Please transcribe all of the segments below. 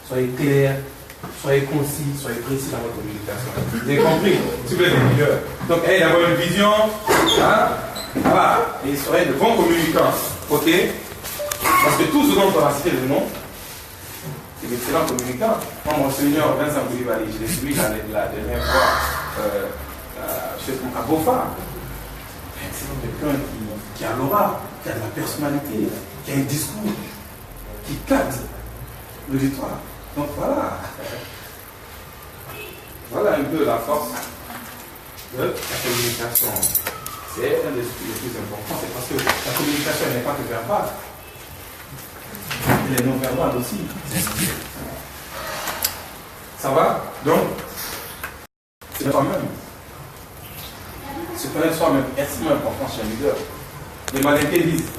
soyez clair, soyez concis, soyez précis dans votre communication. Vous avez compris? Si vous êtes des leaders. Donc, ayez d'avoir une vision, hein, voilà, et soyez de bons communicants. Ok? Parce que tout ce dont on va citer le nom, c'est d'excellents communicants. Moi, mon seigneur Vincent Boulivari, je l'ai suivi la dernière fois à Beaufort. C'est quelqu'un qui a l'aura, qui a de la personnalité, qui a un discours, qui capte l'auditoire. Donc voilà. Voilà un peu la force de la communication. C'est un des trucs les plus importants. C'est parce que la communication n'est pas que verbale. Elle est non verbale aussi. Ça va? Donc, c'est soi-même. Se connaître soi-même est extrêmement important chez un leader. Les Malinqués disent,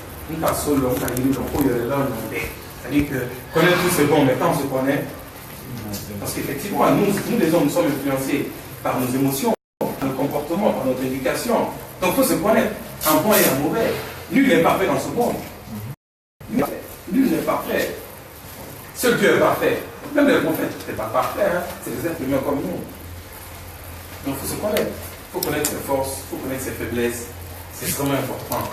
c'est-à-dire que connaître tout c'est bon, mais quand on se connaît, parce qu'effectivement, nous les hommes, nous sommes influencés par nos émotions, par nos comportements, par notre éducation. Donc il faut se connaître, en bon et en mauvais. Nul n'est parfait dans ce monde. Nul n'est parfait. Seul Dieu est parfait. Même les prophètes n'étaient pas parfaits, hein? C'est des êtres humains comme nous. Donc il faut se connaître. Il faut connaître ses forces, il faut connaître ses faiblesses. C'est extrêmement important.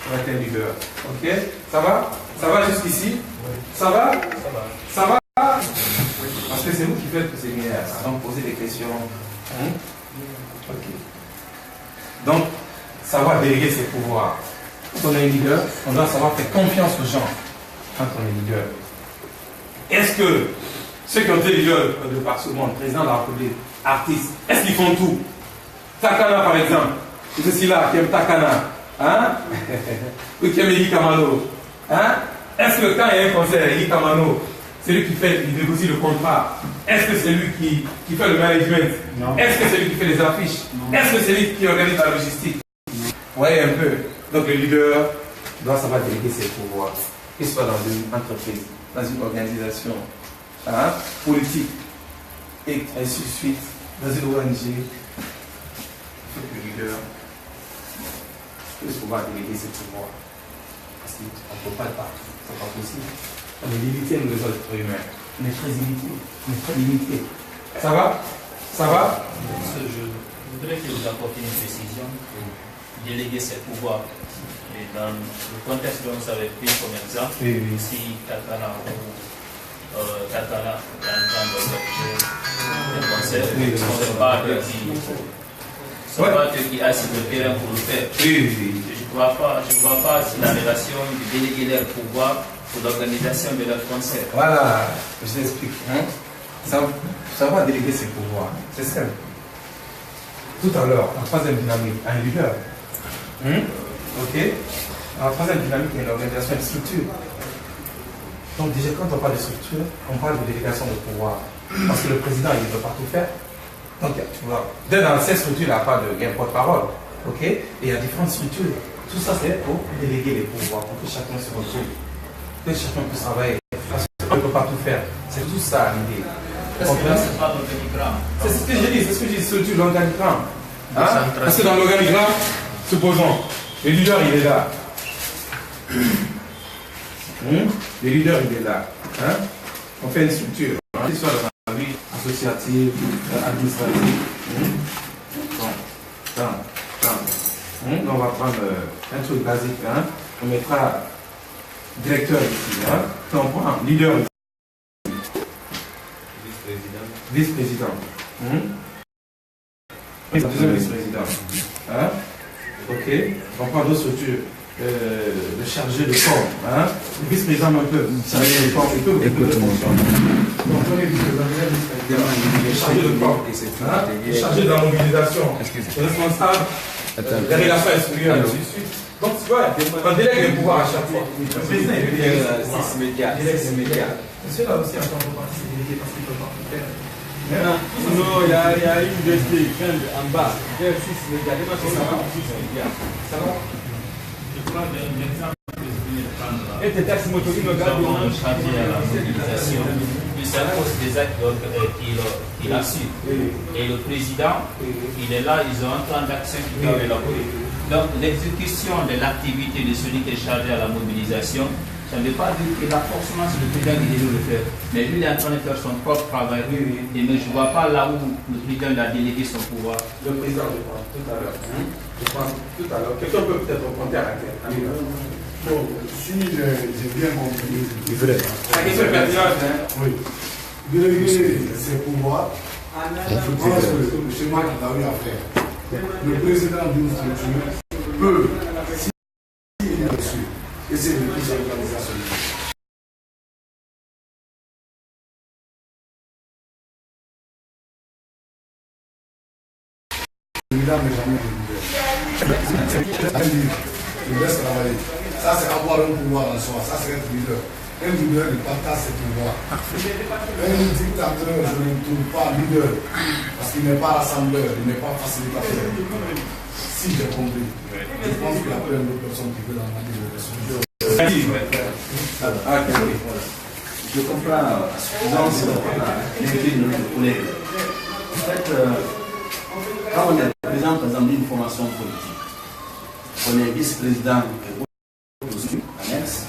Pour être un leader. Ok? Ça va? Ça va jusqu'ici? Oui. Ça va? Ça va? Parce que c'est vous qui faites le séminaire. Donc posez des questions. Hein? Ok. Donc, savoir déléguer ses pouvoirs. Quand on est leader, on doit savoir faire confiance aux gens quand on est leader. Est-ce que ceux qui ont été leaders de par ce monde, président de la République, artistes, est-ce qu'ils font tout? Takana par exemple, je suis là qui aime Takana, hein? Ou qui aime Eddie Kamano, hein? Est-ce que quand il y a un concert, Eddie Kamano, c'est lui qui fait, il négocie le contrat? Est-ce que c'est lui qui fait le management? Non. Est-ce que c'est lui qui fait les affiches? Non. Est-ce que c'est lui qui organise la logistique? Vous voyez un peu. Donc le leader doit savoir déléguer ses pouvoirs, qu'il soit dans une entreprise, dans une organisation, hein, politique, et ainsi de suite, dans une ONG. Il faut que le leader puisse pouvoir déléguer ses pouvoirs. Parce qu'on ne peut pas le partout, c'est pas possible. On est limité, nous les autres humains. On est très limité. On est très limité. Ça va? Ça va? Je voudrais que vous apportiez une précision pour déléguer ses pouvoirs. Et dans le contexte dont vous avez pris comme exemple, si Takana ou Takana est en train d'organiser un concert, ce n'est pas eux qui assistent le terrain pour le faire. Je ne vois pas si la relation de déléguer leur pouvoir pour l'organisation de leur concert. Voilà, je t'explique. Hein? Savoir déléguer ses pouvoirs, c'est simple. Tout à l'heure, la troisième dynamique, un leader. Ok? La troisième dynamique est l'organisation de structure. Donc déjà, quand on parle de structure, on parle de délégation de pouvoir. Parce que le président, il ne peut pas tout faire. Donc, tu vois, dans cette structure, il n'y a pas de porte-parole. Ok? Et il y a différentes structures. Tout ça, c'est pour déléguer les pouvoirs, pour que chacun se retrouve. Que chacun puisse travailler. Parce qu'on ne peut pas tout faire. C'est tout ça l'idée. Parce que là, c'est pas l'organigramme. C'est ce que j'ai dit, c'est ce que j'ai dit, structure, l'organigramme. Hein? Parce que dans l'organigramme, supposons, le leader, il est là. Le leader, il est là. Hein? On fait une structure. Qu'il soit dans la vie associative, administrative. On va prendre un truc basique. Hein? On mettra directeur ici. Hein? On prend leader ici. Vice-président. Deuxième vice-président. Hein? Ok. On prend d'autres structures. Le chargé de corps. Hein? Le vice-président un peu. Chargé de corps. Il peut beaucoup de fonctions. Donc on est vice-président. Le chargé de corps. Le chargé de la mobilisation. Le responsable des relations extérieures. Et ainsi de suite. Donc tu vois, on délègue les pouvoirs à chaque fois. Le président il délègue les pouvoirs. Monsieur là aussi en tant que parti, c'est délégué parce qu'il ne peut pas tout faire. Non, il y a une USD en bas. Il y a 6 médias. Ça va? Je prends l'exemple que je viens de prendre là. Et tes taxes motorisées, Nous avons chargé à la mobilisation. Puis c'est à cause des actes qu'il a su. Et le président, il est là, ils ont un plan d'action qui doit élaborer. Donc l'exécution de l'activité de celui qui est chargé à la mobilisation Ça ne veut pas dire qu'il a forcément c'est le président qui doit le faire. Mais lui, il est en train de faire son propre travail. Et mais je ne vois pas là où le président a délégué son pouvoir. Le président, je pense, tout à l'heure. Je pense tout à l'heure. Quelqu'un peut peut-être répondre à la question. Bon, si j'ai bien compris. La question est pertinente. Oui. Déléguer ses pouvoirs, je pense que le schéma qu'il a eu à faire. Le président d'une structure peut, s'il est dessus, essayer de plus l'organisation. Président n'est jamais leader. Il laisse travailler. Ça, c'est avoir un pouvoir en soi. Ça, c'est être leader. Un leader, il partage ses pouvoirs. Un dictateur, je ne le trouve pas leader. Parce qu'il n'est pas rassembleur, il n'est pas facilitateur. Si j'ai compris. Je pense qu'il y a plein d'autres personnes qui veulent en dire. Je comprends suffisance l'inquiétude de notre collègue. En fait, quand on est président, par exemple, d'une formation politique, on est vice-président annexe,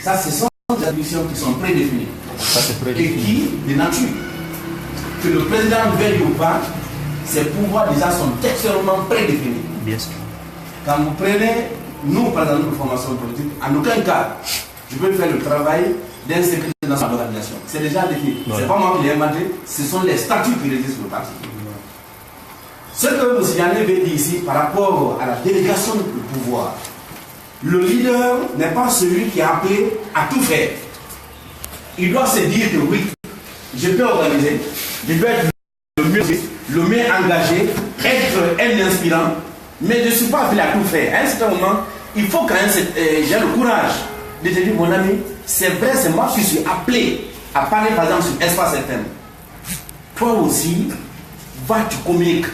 ça, ce sont des attributions qui sont prédéfinies. Et qui, de nature, que le président veuille ou pas, ses pouvoirs déjà sont extrêmement prédéfinis. Bien sûr. Quand vous prenez, nous, par exemple, une formation politique, en aucun cas, je peux faire le travail d'un secrétaire dans son organisation. C'est déjà défini. Ouais. Ce n'est pas moi qui l'ai inventé, ce sont les statuts qui régissent le parti. Ce que M. Yanné veut dire ici par rapport à la délégation du pouvoir, le leader n'est pas celui qui est appelé à tout faire. Il doit se dire que oui, je peux organiser, je peux être le mieux engagé, être un inspirant, mais je ne suis pas appelé à tout faire. À un certain moment, il faut quand même j'ai le courage de te dire, mon ami, c'est vrai, c'est moi qui suis appelé à parler par exemple sur espace certain. Toi aussi, tu communiques.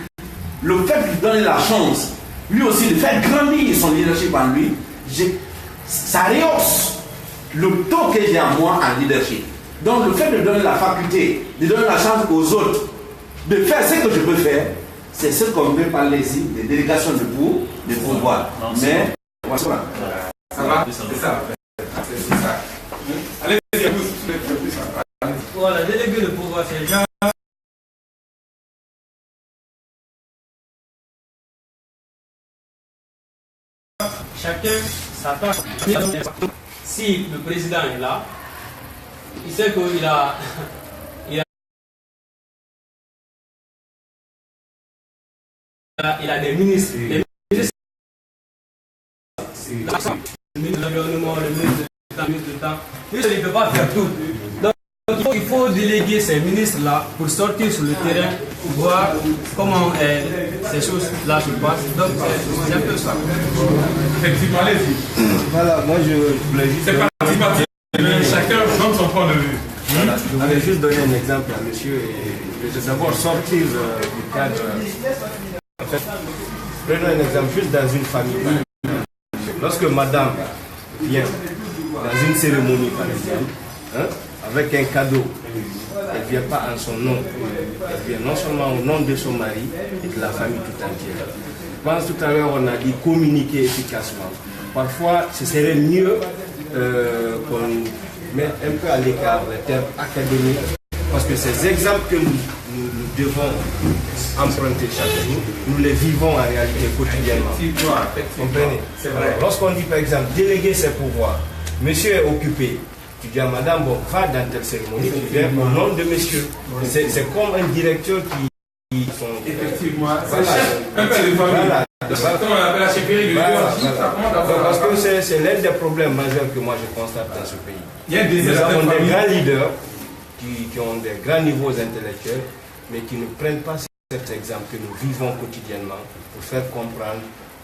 Le fait de lui donner la chance, lui aussi de faire grandir son leadership en lui, ça rehausse le taux que j'ai en moi en leadership. Donc le fait de donner la faculté, de donner la chance aux autres, de faire ce que je peux faire, c'est ce qu'on veut parler ici, des délégations de pouvoir. Mais, ça va, c'est ça. C'est ça. Allez-y, vous. Voilà, déléguer le pouvoir, c'est genre. Chacun s'attache. Si le président est là, il sait qu'il a, il a des ministres. Les ministres, le ministre de l'environnement, le ministre de temps. Il ne peut pas faire tout. Donc il faut déléguer ces ministres-là pour sortir sur le terrain, pour voir comment ces choses-là se passent. Donc c'est un peu ça. Effectivement, allez-y. Voilà, moi je voulais juste. C'est parti. Chacun donne son point de vue. Voilà, je voulais juste donner un exemple à monsieur et je vais d'abord sortir du cadre. En fait, prenons un exemple juste dans une famille. Lorsque madame vient dans une cérémonie, par exemple, avec un cadeau, elle ne vient pas en son nom, elle vient non seulement au nom de son mari et de la famille tout entière. Je pense tout à l'heure, on a dit communiquer efficacement. Parfois, ce serait mieux qu'on mette un peu à l'écart les termes académiques, parce que ces exemples que nous devons emprunter chaque jour, nous les vivons en réalité quotidiennement. Comprenez? Lorsqu'on dit par exemple déléguer ses pouvoirs, monsieur est occupé, tu dis à madame, bon, va dans telle cérémonie, tu viens au nom de monsieur. C'est comme un directeur qui sont. Effectivement, un peu de famille. Comment on appelle la chefferie de leadership. Parce que c'est l'un des problèmes majeurs que moi je constate dans ce pays. Nous avons des grands leaders qui ont des grands niveaux intellectuels, mais qui ne prennent pas cet exemple que nous vivons quotidiennement pour faire comprendre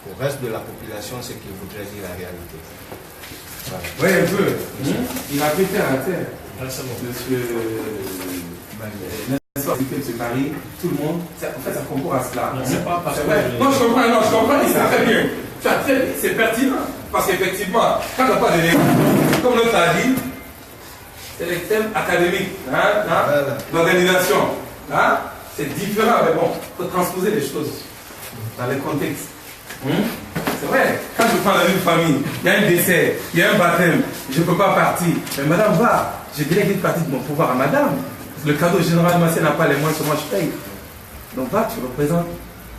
au reste de la population ce qu'il voudrait dire en réalité. Oui, un peu. Il a fait terre à terre. Monsieur M. Paris, tout le monde, en fait, ça concourt à cela. Non, c'est pas parce que. Non, je comprends, c'est très bien. C'est pertinent. Parce qu'effectivement, quand on parle de comme l'autre a dit, c'est les thèmes académiques, l'organisation. C'est différent, mais bon, il faut transposer les choses dans les contextes. C'est vrai, quand je prends dans une famille, il y a un décès, il y a un baptême, je ne peux pas partir. Mais madame va, je délègue une partie de mon pouvoir à madame. Le cadeau généralement, si elle n'a pas les moyens, moi je paye. Donc va, tu représentes,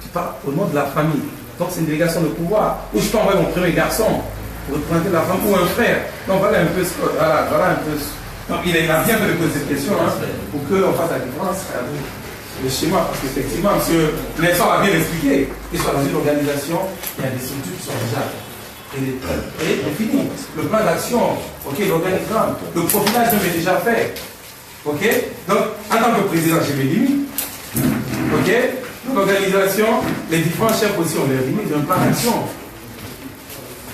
tu parles au nom de la famille. Donc c'est une délégation de pouvoir. Ou je peux envoyer mon premier garçon pour représenter la femme ou un frère. Donc voilà un peu ce que. Voilà un peu. Donc il a bien fait de poser cette question pour qu'on fasse la différence. Le schéma, parce qu'effectivement, M. Nelson a bien expliqué, qu'il soit dans une organisation, il y a des structures qui sont déjà définies. Le plan d'action, ok, l'organigramme, le profilage est déjà fait. Ok? Donc, en tant que président, j'ai mes limites. Ok? L'organisation, les différents chefs aussi ont leurs limites d'un plan d'action.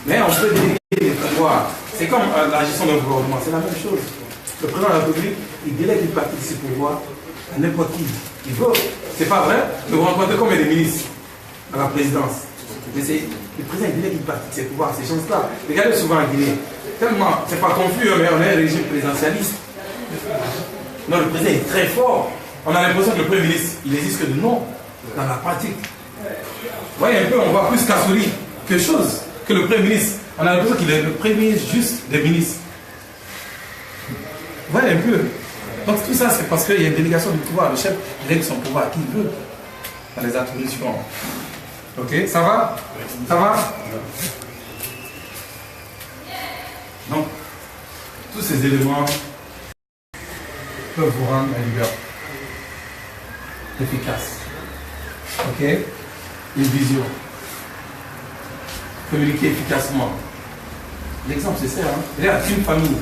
Mais on peut déléguer les pouvoirs. C'est comme la gestion d'un gouvernement, c'est la même chose. Le président de la République, il délègue une partie de ses pouvoirs à n'importe qui. Il veut. C'est pas vrai? Vous rencontrez combien de ministres à la présidence? Mais le président il délègue une partie de ses pouvoirs, ces choses-là. Regardez souvent en Guinée. Tellement, c'est pas confus, mais on est un régime présidentialiste. Non, le président est très fort. On a l'impression que le Premier ministre, il n'existe que de nom dans la pratique. Vous voyez un peu, on voit plus Kassouri que chose que le Premier ministre. On a l'impression qu'il est le Premier ministre juste des ministres. Vous voyez un peu. Donc tout ça, c'est parce qu'il y a une délégation du pouvoir. Le chef délègue son pouvoir à qui il veut dans les attributions. Ok, ça va? Ça va? Donc, tous ces éléments peuvent vous rendre un leader efficace. Ok? Une vision. Communiquer efficacement. L'exemple, c'est ça. Regarde, une famille.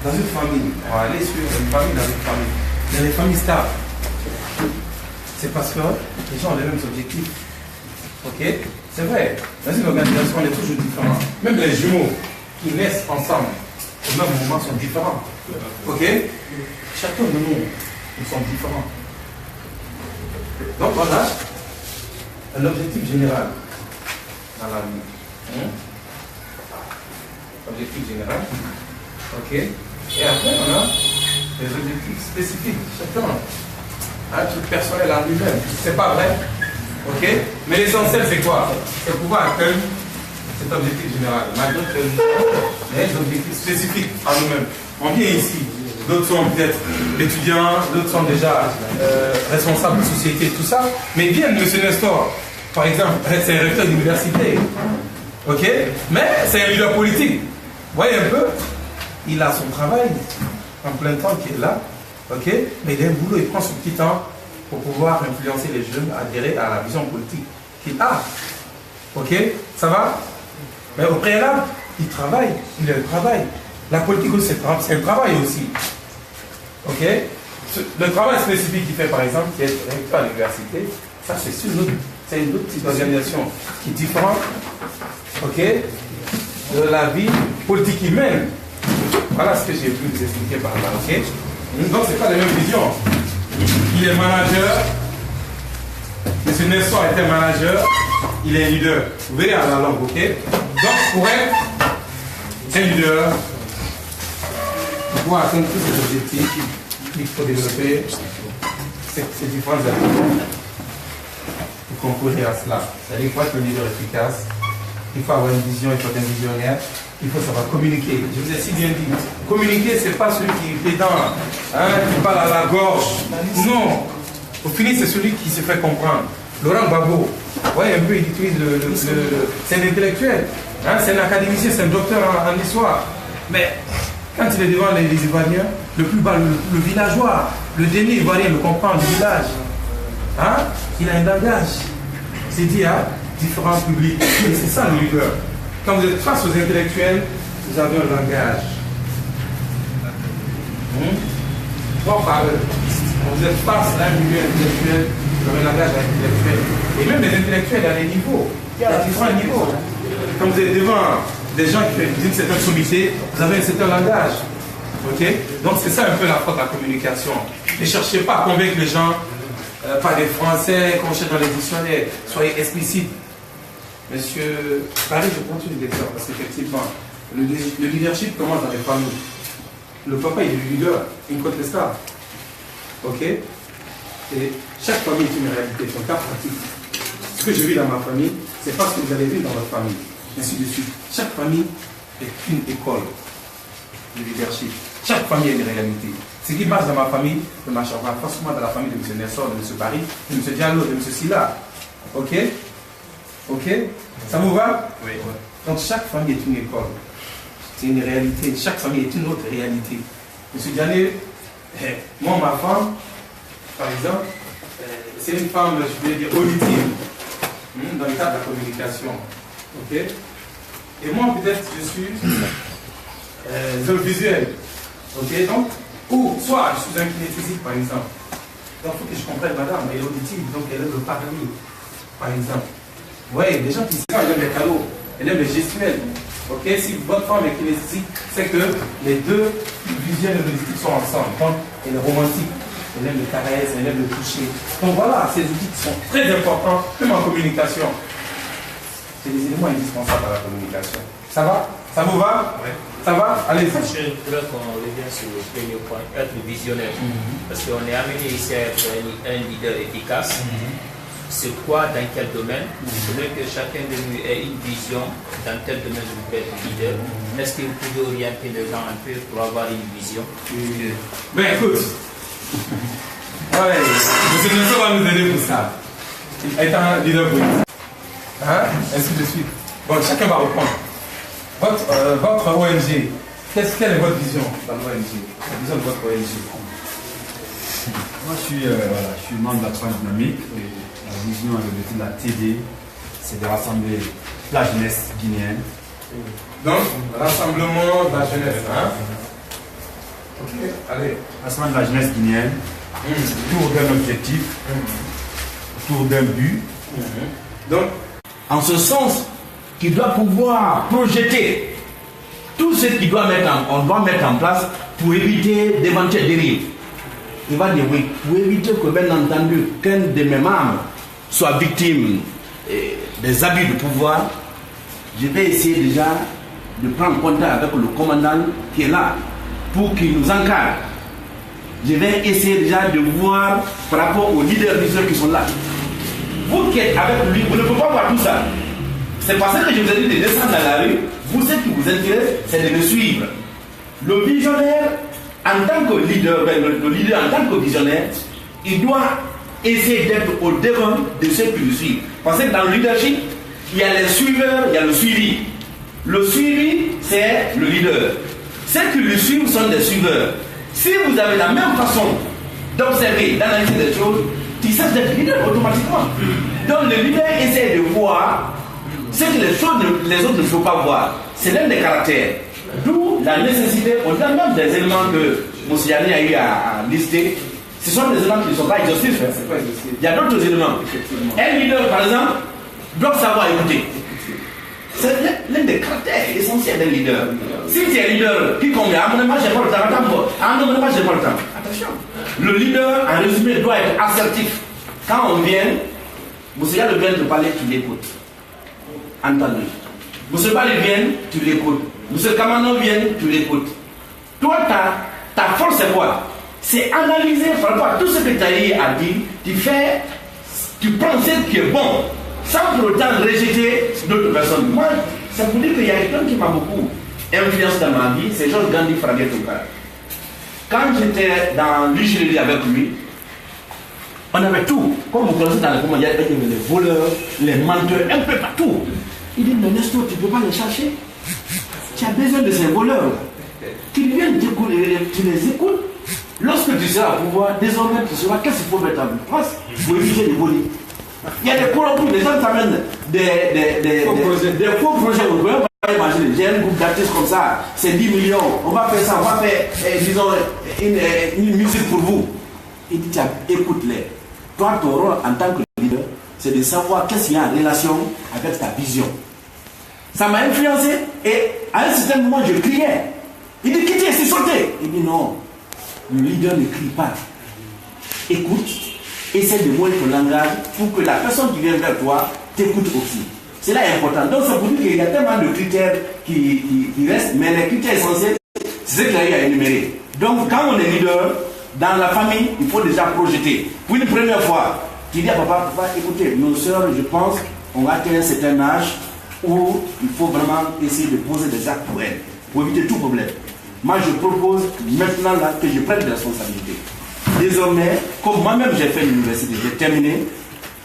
Dans une famille, on va aller sur une famille dans une famille. Il y a des familles stables. C'est parce que les gens ont les mêmes objectifs. Ok? C'est vrai. Dans une organisation, on est toujours différents. Même les jumeaux qui naissent ensemble au même moment sont différents. Ok? Chacun de nous sommes différents. Donc voilà un objectif général dans la vie. Objectif général. Ok? Et après, on a des objectifs spécifiques, chacun. Un truc personnel en lui-même. C'est pas vrai. Ok? Mais l'essentiel, c'est quoi? C'est pouvoir atteindre cet objectif général. Malgré que nous avons des objectifs spécifiques en nous-mêmes. On vient ici. D'autres sont peut-être étudiants, d'autres sont déjà responsables de société, tout ça. Mais bien, M. Nestor, par exemple, c'est un recteur d'université. Ok? Mais c'est un leader politique. Vous voyez un peu? Il a son travail en plein temps qui est là, ok? Mais il a un boulot, il prend son petit temps pour pouvoir influencer les jeunes à adhérer à la vision politique qu'il a. Ok? Ça va? Mais au préalable, il travaille, il a un travail. La politique aussi, c'est un travail aussi. Ok? Le travail spécifique qu'il fait, par exemple, qui est recteur à l'université, ça c'est une autre type d'organisation qui est différente, ok? De la vie politique qu'il mène. Voilà ce que j'ai pu vous expliquer par là, ok? Donc, ce n'est pas la même vision. Il est manager. M. Nelson était manager. Il est leader. Vous verrez à la langue, ok? Donc, pour être un leader, pour pouvoir atteindre tous ces objectifs, il faut développer ces différentes actions pour concourir à cela. C'est-à-dire qu'il faut être un leader efficace. Il faut avoir une vision, il faut être un visionnaire. Il faut savoir communiquer. Je vous ai si bien dit. Communiquer, ce n'est pas celui qui est pédant, qui parle à la gorge. Non. Au final, c'est celui qui se fait comprendre. Laurent Gbagbo, vous voyez un peu, il utilise c'est un intellectuel. C'est un académicien, c'est un docteur en histoire. Mais quand il est devant les Ivoiriens, le plus bas, le villageois, le dernier Ivoirien le comprend du village. Il a un langage. C'est dit à différents publics. Et c'est ça le leader. Quand vous êtes face aux intellectuels, vous avez un langage. Bon, par eux. Quand vous êtes face à un milieu intellectuel, vous avez un langage intellectuel. Et même les intellectuels, il y a des niveaux. Il y a différents niveaux. Quand vous êtes devant des gens qui disent une certaine sommité, vous avez un certain langage. Ok? Donc c'est ça un peu la faute de la communication. Ne cherchez pas à convaincre les gens par des français qu'on cherche dans les dictionnaires. Soyez explicite. Monsieur, pareil, je prends une l'exemple parce qu'effectivement, le leadership commence dans les familles. Le papa il est le leader, incontestable. Ok? Et chaque famille est une réalité, c'est un cas pratique. Ce que je vis dans ma famille, c'est pas ce que vous avez vu dans votre famille, ainsi de suite. Chaque famille est une école de leadership. Chaque famille a une réalité. Ce qui marche dans ma famille ne marchera pas forcément dans la famille de M. Nelson, de M. Paris, de M. Diallo, de M. Silla. Ok? Ok? Ça vous va? Oui. Donc chaque famille est une école. C'est une réalité. Chaque famille est une autre réalité. M. Diallo, moi, ma femme, par exemple, c'est une femme, je vais dire, auditive, dans le cadre de la communication. Ok? Et moi, peut-être, je suis visuel. Ok? Donc, ou soit je suis un kinesthésique, par exemple. Donc, il faut que je comprenne, madame, elle est auditive, donc elle aime le parler, par exemple. Oui, les gens qui savent, elle aime les cadeaux, elle aime les gestuels. Ok? Si votre femme est kinesthésique, c'est que les deux visuels et auditifs sont ensemble. Donc, elle est romantique. Elle aime le caresse, elle aime le toucher. Donc voilà, ces outils qui sont très importants, même en communication. C'est des éléments indispensables à la communication. Ça va? Ça vous va? Oui. Ça va? Allez-y. Je voudrais qu'on revienne sur le premier point, être visionnaire. Parce qu'on est amené ici à être un leader efficace. C'est quoi, dans quel domaine? C'est vrai que chacun de nous ait une vision dans tel domaine où vous pouvez être leader. Est-ce que vous pouvez orienter les gens un peu pour avoir une vision? Ben écoute. Ouais, M. Nelson va nous aider pour ça. Étant un leader politique. Hein? Ainsi de suite. Bon, chacun va reprendre. Votre ONG, quelle est votre vision dans l'ONG? La vision de votre ONG? Moi, je suis membre de la Trans Dynamique. La vision de la TD, c'est de rassembler la jeunesse guinéenne. Donc, rassemblement de la jeunesse. Hein? Ok, allez. Rassemblement de la jeunesse guinéenne, autour d'un objectif, autour d'un but. Donc, En ce sens, qu'il doit pouvoir projeter tout ce qu'on doit mettre en place pour éviter d'éventuelles dérives. Il va dire oui, pour éviter que, bien entendu, qu'un de mes membres soit victime des abus de pouvoir, je vais essayer déjà de prendre contact avec le commandant qui est là pour qu'il nous encadre. Je vais essayer déjà de voir par rapport aux leaders qui sont là. Vous qui êtes avec lui, vous ne pouvez pas voir tout ça. C'est parce que je vous ai dit de descendre dans la rue. Vous, ce qui vous intéresse, c'est de le suivre. Le visionnaire, en tant que leader, le leader en tant que visionnaire, il doit essayer d'être au devant de ceux qui le suivent. Parce que dans le leadership, il y a les suiveurs, il y a le suivi. Le suivi, c'est le leader. Ceux qui le suivent sont des suiveurs. Si vous avez la même façon d'observer, d'analyser les choses, tu cesses d'être leader automatiquement. Donc le leader essaie de voir ce que les autres ne faut pas voir. C'est l'un des caractères. D'où la nécessité, au-delà même des éléments que M. Yanné a eu à lister, ce sont des éléments qui ne sont pas exhaustifs. Il y a d'autres éléments. Un leader, par exemple, doit savoir écouter. C'est l'un des caractères essentiels d'un leader. Si tu es un leader qui convient, à mon avis, j'ai pas le temps, j'ai pas le temps. Attention. Le leader, en résumé, doit être assertif. Quand on vient, Monsieur Yallo vient te parler, tu l'écoutes. Entends-le. Monsieur Bali vient, tu l'écoutes. Monsieur Kamano vient, tu l'écoutes. Toi, ta force, c'est quoi? C'est analyser par rapport à tout ce que Taï a dit. Tu prends ce qui est bon, sans pour autant rejeter d'autres personnes. Moi, ça vous dit qu'il y a quelqu'un qui m'a beaucoup influencé dans ma vie, c'est Georges Gandhi Fragé Toukar. Quand j'étais dans l'Igérie avec lui, on avait tout. Comme vous connaissez dans le commun, il y avait les voleurs, les menteurs, un peu partout. Il dit, mais Nestor, tu ne peux pas les chercher. Tu as besoin de ces voleurs. Qu'ils viennent t'écouter, tu les écoutes. Lorsque tu seras au pouvoir, désormais tu sauras qu'est-ce qu'il faut mettre en place pour éviter de voler. Il y a des corrompus, les gens t'amènent des faux projets. On peut pas imaginer. J'ai un groupe d'artistes comme ça, c'est 10 millions, on va faire ça, on va faire, disons, une musique pour vous. Il dit, écoute-les. Toi, ton rôle en tant que leader, c'est de savoir qu'est-ce qu'il y a en relation avec ta vision. Ça m'a influencé et à un certain moment, je criais. Il dit, quittez, c'est sauté. Il dit, non, le leader ne crie pas. Écoute, essaie de montrer ton langage pour que la personne qui vient vers toi t'écoute aussi. C'est là important. Donc, ça veut dire qu'il y a tellement de critères qui restent, mais les critères essentiels, c'est ce qu'il y a à énumérer. Donc, quand on est leader, dans la famille, il faut déjà projeter. Pour une première fois, tu dis à papa, écoutez, nos soeurs, je pense, ont atteint un certain âge où il faut vraiment essayer de poser des actes pour elles, pour éviter tout problème. Moi, je propose maintenant là que je prenne des responsabilités. Désormais, comme moi-même j'ai fait l'université, j'ai terminé,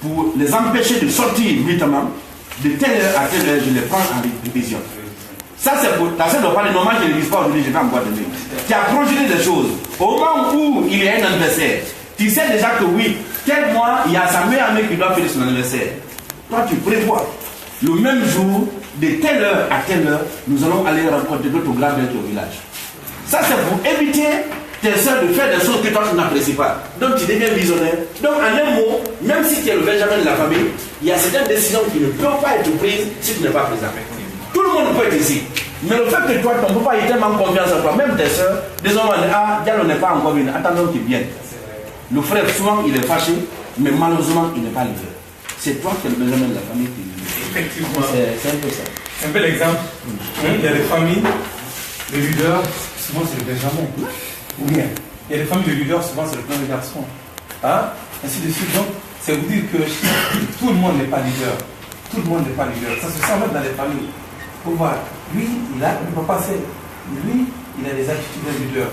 pour les empêcher de sortir nuitamment, de telle heure à telle heure, je les prends en révision. Ça, c'est pour. Ça ne doit pas les normal, je ne les dis pas aujourd'hui, je vais en boire de nuit. Tu as projeté des choses. Au moment où il y a un anniversaire, tu sais déjà que oui, tel mois, il y a sa meilleure amie qui doit faire son anniversaire. Toi, tu prévois. Le même jour, de telle heure à telle heure, nous allons aller rencontrer notre grand-mère au village. Ça, c'est pour éviter tes soeurs de faire des choses que toi tu n'apprécies pas. Donc tu deviens visionnaire. Donc en un mot, même si tu es le Benjamin de la famille, il y a certaines décisions qui ne peuvent pas être prises si tu n'es pas présent. Tout le monde peut être ici. Mais le fait que toi, tu ne peux pas y tellement confiance en toi, même tes soeurs, désormais, Diallo n'est pas encore venu, attendons qu'il vienne. Le frère, souvent, il est fâché, mais malheureusement, il n'est pas leader. C'est toi qui es le Benjamin de la famille qui est leader. Effectivement. C'est un peu ça. Un bel exemple. Il y a des familles, le leader, souvent c'est le Benjamin. Ou bien, il y a des familles de leaders, souvent c'est le premier garçon. Hein? Ainsi de suite. Donc, c'est vous dire que tout le monde n'est pas leader. Tout le monde n'est pas leader. Ça se sent même dans les familles. Faut voir. Lui, il ne peut pas passer. Lui, il a des attitudes de leader.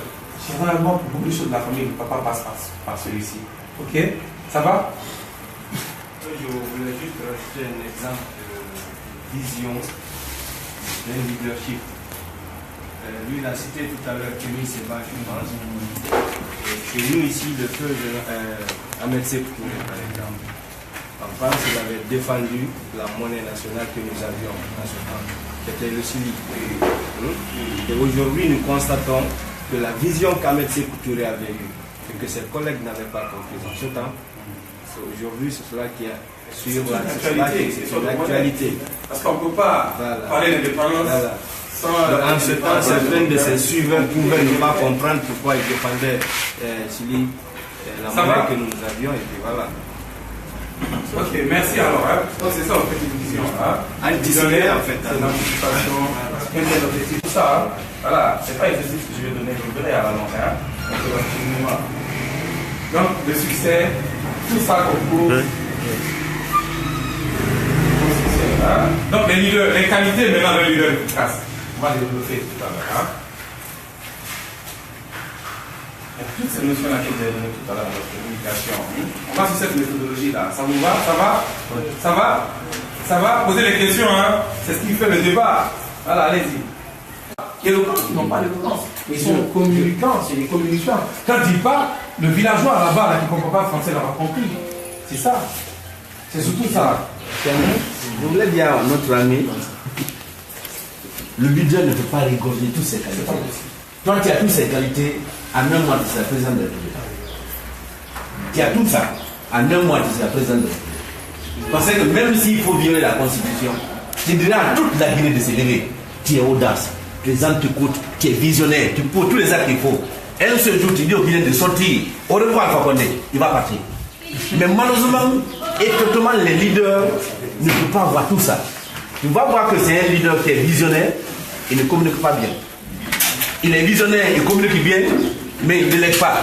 Généralement, pour beaucoup de choses de la famille, le papa passe par celui-ci. Ok? Ça va? Je voulais juste rajouter un exemple de vision d'un leadership. Lui, il a cité tout à l'heure Kémy Séba, je pense. Chez nous, ici, le feu Ahmed Sékou Touré, par exemple. En France, il avait défendu la monnaie nationale que nous avions en ce temps, qui était le Sili. Et aujourd'hui, nous constatons que la vision qu'Ahmed Sékou Touré avait eue, et que ses collègues n'avaient pas compris en ce temps, aujourd'hui, c'est cela qui est sur l'actualité. Parce qu'on ne peut pas parler d'indépendance. En ce temps, certains de ses suiveurs pouvaient ne pas comprendre pourquoi ils défendaient la monnaie que nous avions, et puis voilà. Ok, merci alors. Hein. Donc c'est ça en fait une vision. Hein. Anticiper en fait. C'est l'anticipation. Quel est l'objectif? Tout ça, hein. Voilà, c'est pas l'exercice que je vais donner, je le donner à la longue. Hein. Donc le succès, tout ça concourt. Hein. Donc les leaders, les qualités maintenant le leader efficace. On va développer tout à l'heure. Hein. Il y a toutes ces notions-là que vous avez données tout à l'heure dans votre communication. On va sur cette méthodologie-là. Ça vous va? Ça va? Ça va? Ça va? Posez les questions. Hein. C'est ce qui fait le débat. Voilà, allez-y. Ils n'ont pas d'éloquence. Ils sont communicants, c'est des communicants. Quand ils parlent, le villageois là-bas, qui ne comprend pas le français, l'aura compris. C'est ça. C'est surtout ça. Je voulais dire à notre ami, le leader ne peut pas régorger toutes ses qualités. Toi, tu as toutes ces qualités, en un mois, tu seras président de la République. Tu as tout ça, en un mois, tu seras président de la République. Parce que même s'il faut violer la Constitution, tu diras à toute la Guinée de se lever. Tu es audace, les gens t'écoutent, tu es visionnaire, tu poses tous les actes qu'il faut. Un seul jour, tu dis au Guinéen de sortir. Au revoir, Fakonde, il va partir. Mais malheureusement, effectivement, les leaders ne peuvent pas avoir tout ça. Tu vas voir que c'est un leader qui est visionnaire, il ne communique pas bien. Il est visionnaire, il communique bien, mais il ne lègue pas.